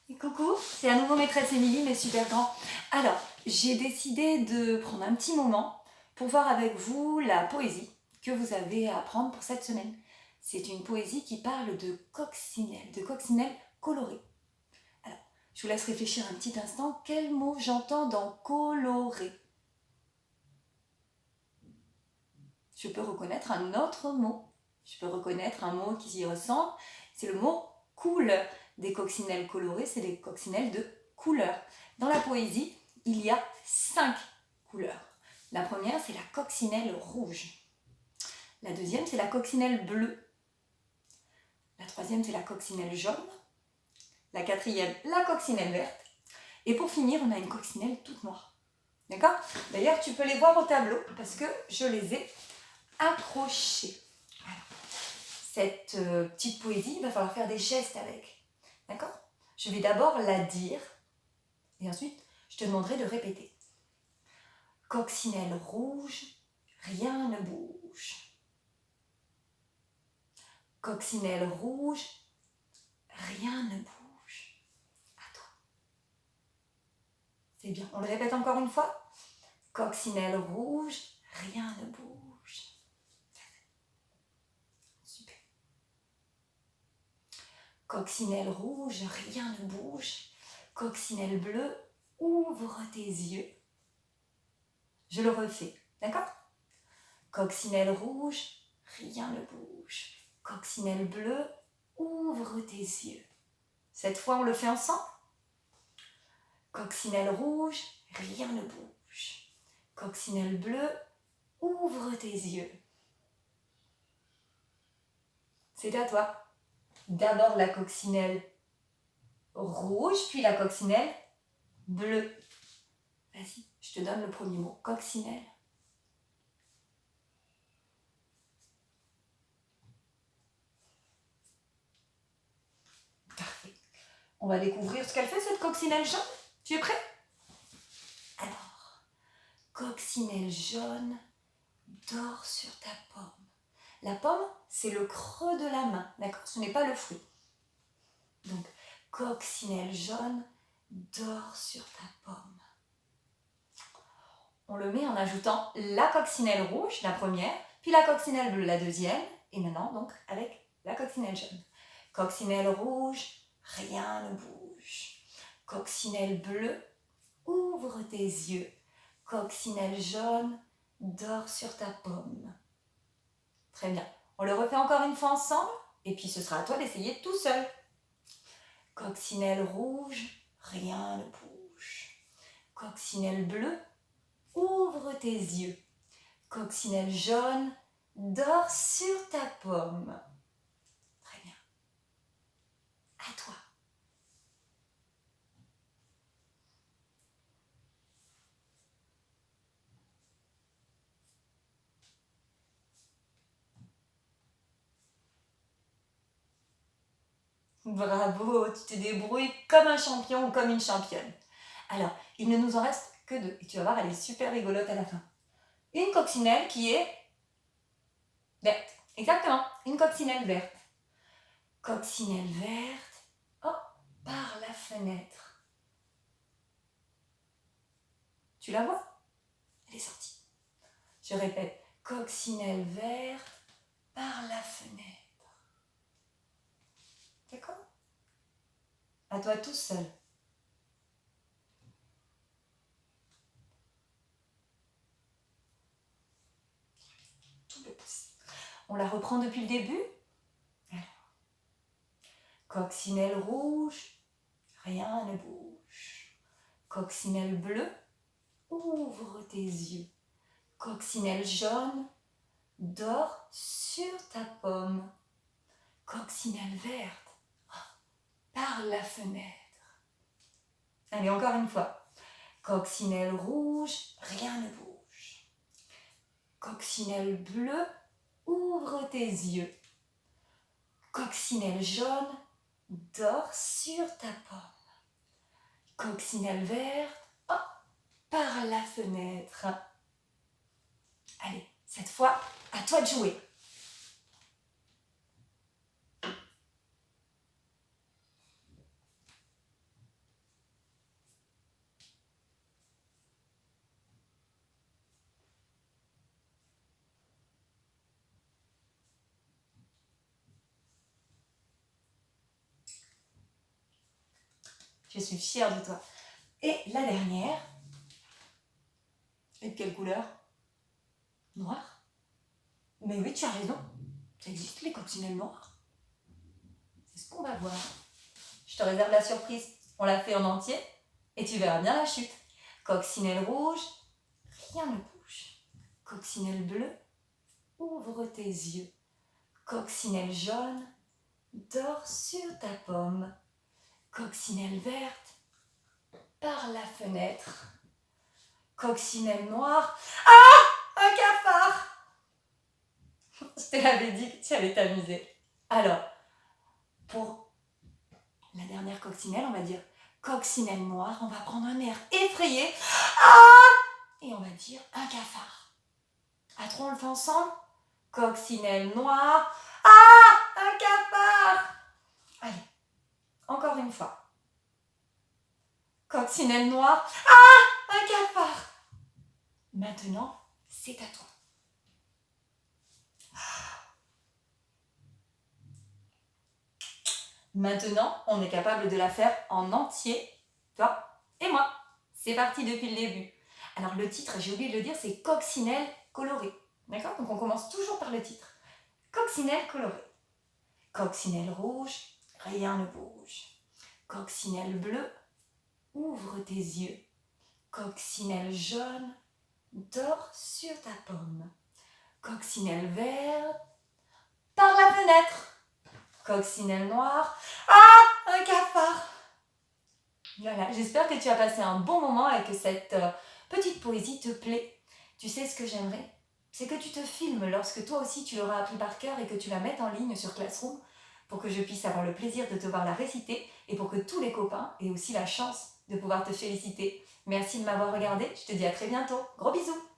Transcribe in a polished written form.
Et coucou, c'est à nouveau maîtresse Émilie, mais super grand. Alors, j'ai décidé de prendre un petit moment pour voir avec vous la poésie que vous avez à apprendre pour cette semaine. C'est une poésie qui parle de coccinelle colorée. Alors, je vous laisse réfléchir un petit instant. Quel mot j'entends dans coloré? Je peux reconnaître un autre mot. Je peux reconnaître un mot qui y ressemble. C'est le mot couleur. Des coccinelles colorées, c'est des coccinelles de couleur. Dans la poésie, il y a 5 couleurs. La première, c'est la coccinelle rouge. La deuxième, c'est la coccinelle bleue. La troisième, c'est la coccinelle jaune. La quatrième, la coccinelle verte. Et pour finir, on a une coccinelle toute noire. D'accord? D'ailleurs, tu peux les voir au tableau parce que je les ai accrochées. Alors, cette petite poésie, il va falloir faire des gestes avec. D'accord? Je vais d'abord la dire et ensuite je te demanderai de répéter. Coccinelle rouge, rien ne bouge. Coccinelle rouge, rien ne bouge. À toi. C'est bien. On le répète encore une fois. Coccinelle rouge, rien ne bouge. Super. Coccinelle rouge, rien ne bouge. Coccinelle bleue, ouvre tes yeux. Je le refais, d'accord? Coccinelle rouge, rien ne bouge. Coccinelle bleue, ouvre tes yeux. Cette fois, on le fait ensemble. Coccinelle rouge, rien ne bouge. Coccinelle bleue, ouvre tes yeux. C'est à toi. D'abord la coccinelle rouge, puis la coccinelle bleue. Vas-y, je te donne le premier mot. Coccinelle. Parfait. On va découvrir ce qu'elle fait, cette coccinelle jaune. Tu es prêt? Alors, coccinelle jaune, dors sur ta pomme. La pomme, c'est le creux de la main, d'accord? Ce n'est pas le fruit. Donc, coccinelle jaune, dors sur ta pomme. On le met en ajoutant la coccinelle rouge, la première, puis la coccinelle bleue, la deuxième, et maintenant, donc, avec la coccinelle jaune. Coccinelle rouge, rien ne bouge. Coccinelle bleue, ouvre tes yeux. Coccinelle jaune, dors sur ta pomme. Très bien. On le refait encore une fois ensemble, et puis ce sera à toi d'essayer tout seul. Coccinelle rouge, rien ne bouge. Coccinelle bleue, ouvre tes yeux. Coccinelle jaune, dors sur ta pomme. Très bien. À toi. Bravo, tu te débrouilles comme un champion ou comme une championne. Alors, il ne nous en reste que 2. Et tu vas voir, elle est super rigolote à la fin. Une coccinelle qui est verte. Exactement, une coccinelle verte. Coccinelle verte, oh, par la fenêtre. Tu la vois? Elle est sortie. Je répète, coccinelle verte, par la fenêtre. D'accord? À toi tout seul. Tout petit. On la reprend depuis le début. Alors, coccinelle rouge, rien ne bouge. Coccinelle bleue, ouvre tes yeux. Coccinelle jaune, dors sur ta pomme. Coccinelle verte, par la fenêtre. Allez, encore une fois. Coccinelle rouge, rien ne bouge. Coccinelle bleue, ouvre tes yeux. Coccinelle jaune, dors sur ta pomme. Coccinelle verte, oh, par la fenêtre. Allez, cette fois, à toi de jouer. Je suis fière de toi. Et la dernière. Et de quelle couleur? Noir. Mais oui, tu as raison. Ça existe les coccinelles noires. C'est ce qu'on va voir. Je te réserve la surprise. On l'a fait en entier et tu verras bien la chute. Coccinelle rouge, rien ne bouge. Coccinelle bleue, ouvre tes yeux. Coccinelle jaune, dors sur ta pomme. Coccinelle verte, par la fenêtre. Coccinelle noire, ah, un cafard! Je te l'avais dit que tu allais t'amuser. Alors, pour la dernière coccinelle, on va dire coccinelle noire, on va prendre un air effrayé. Et on va dire un cafard. On le fait ensemble? Coccinelle noire. Un cafard! Allez, encore une fois. Coccinelle noire. Un cafard! Maintenant, c'est à toi. Maintenant, on est capable de la faire en entier, toi et moi. C'est parti depuis le début. Alors le titre, j'ai oublié de le dire, c'est coccinelle colorée. D'accord? Donc on commence toujours par le titre. Coccinelle colorée. Coccinelle rouge, rien ne bouge. Coccinelle bleue, ouvre tes yeux. Coccinelle jaune, dors sur ta pomme. Coccinelle verte, par la fenêtre. Coccinelle noire, un cafard. Voilà, j'espère que tu as passé un bon moment et que cette petite poésie te plaît. Tu sais ce que j'aimerais? C'est que tu te filmes lorsque toi aussi tu l'auras appris par cœur et que tu la mettes en ligne sur Classroom pour que je puisse avoir le plaisir de te voir la réciter et pour que tous les copains aient aussi la chance de pouvoir te féliciter. Merci de m'avoir regardé, je te dis à très bientôt. Gros bisous!